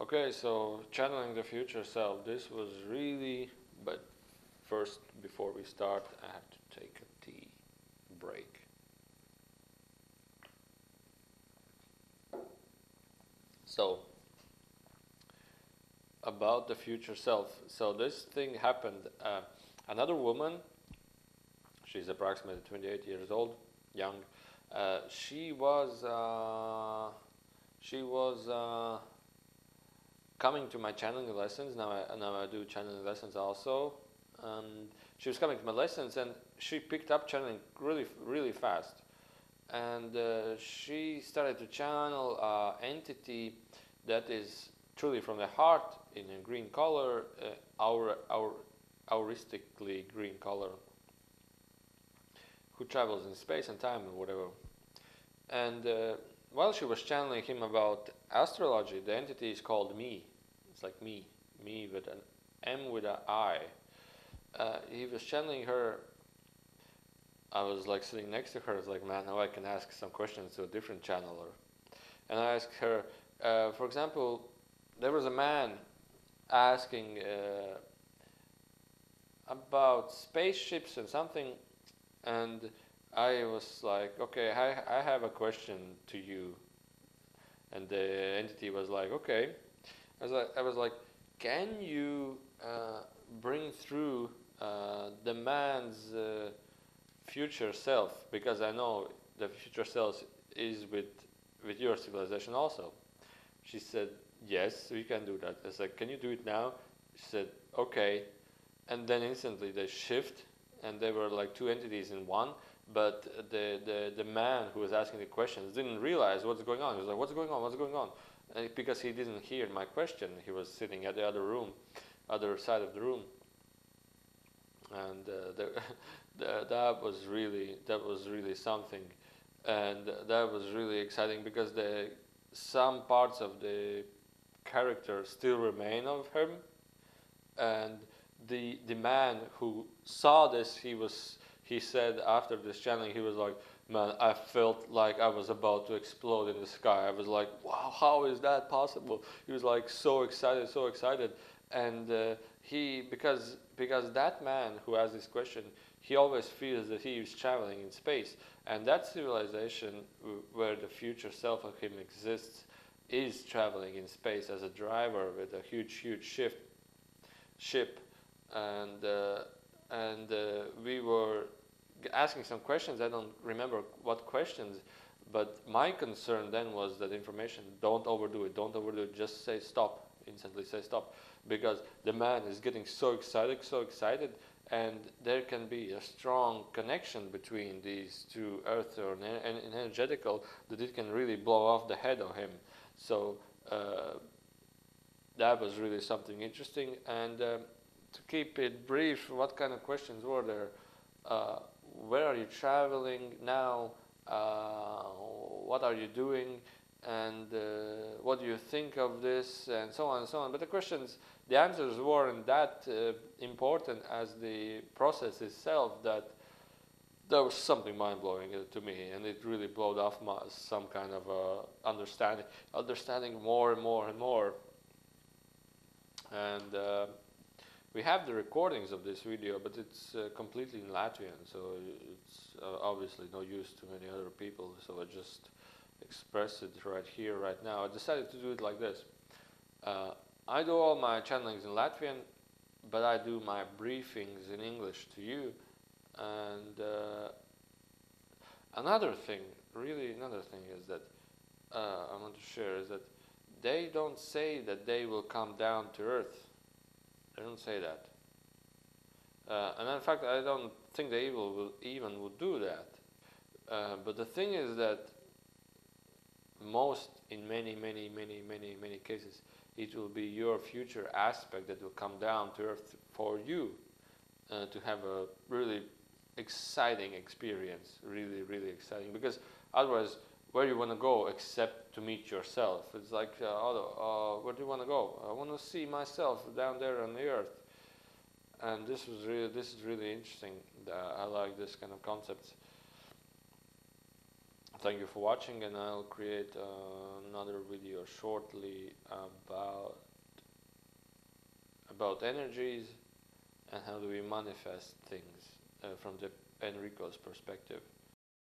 Okay, so channeling the future self. This was really, but first, before we start, I have to take a tea break. So, about the future self. So, this thing happened. Another woman, she's approximately 28 years old, young. She was coming to my channeling lessons. Now I do channeling lessons also. She was coming to my lessons, and she picked up channeling really fast. And she started to channel entity that is truly from the heart in a green color, auristically green color, who travels in space and time or whatever. And while she was channeling him about astrology, the entity is called me. It's like me with an M with an I. He was channeling her. I was like sitting next to her. I was like, man, now I can ask some questions to a different channeler. And I asked her, for example, there was a man asking about spaceships and something, and I was like, okay, I have a question to you. And the entity was like, okay. I was like, can you bring through the man's future self? Because I know the future self is with your civilization also. She said, yes, we can do that. I said, can you do it now? She said, okay. And then instantly they shift, and they were like two entities in one. But the man who was asking the questions didn't realize what's going on. He was like, what's going on? What's going on? Because he didn't hear my question. He was sitting at the other side of the room. And that was really something. And that was really exciting because some parts of the character still remain of him. And the man who saw this, he said after this channeling, he was like, man, I felt like I was about to explode in the sky. I was like, wow, how is that possible? He was like so excited. And because that man who asked this question, he always feels that he is traveling in space. And that civilization where the future self of him exists is traveling in space as a driver with a huge ship. And we were asking some questions. I don't remember what questions, but my concern then was that information, don't overdo it, just say stop, instantly say stop, because the man is getting so excited, and there can be a strong connection between these two, earth or energetical, that it can really blow off the head of him. So that was really something interesting. And to keep it brief, what kind of questions were there? Where are you traveling now? What are you doing? And what do you think of this? And so on and so on. But the answers weren't that important as the process itself. That was something mind-blowing to me, and it really blew off some kind of understanding more and more. And we have the recordings of this video, but it's completely in Latvian, so it's obviously no use to many other people. So I just express it right here, right now. I decided to do it like this. I do all my channelings in Latvian, but I do my briefings in English to you. And another thing is that I want to share is that they don't say that they will come down to earth. They don't say that. And in fact, I don't think they will do that. But the thing is that in many cases, it will be your future aspect that will come down to earth for you to have a really exciting experience, really exciting. Because otherwise, where do you want to go except to meet yourself? It's like, where do you want to go? I want to see myself down there on the earth. And this is really interesting. I like this kind of concepts. thank you for watching, and I'll create another video shortly about energies and how do we manifest things from the Enrico's perspective.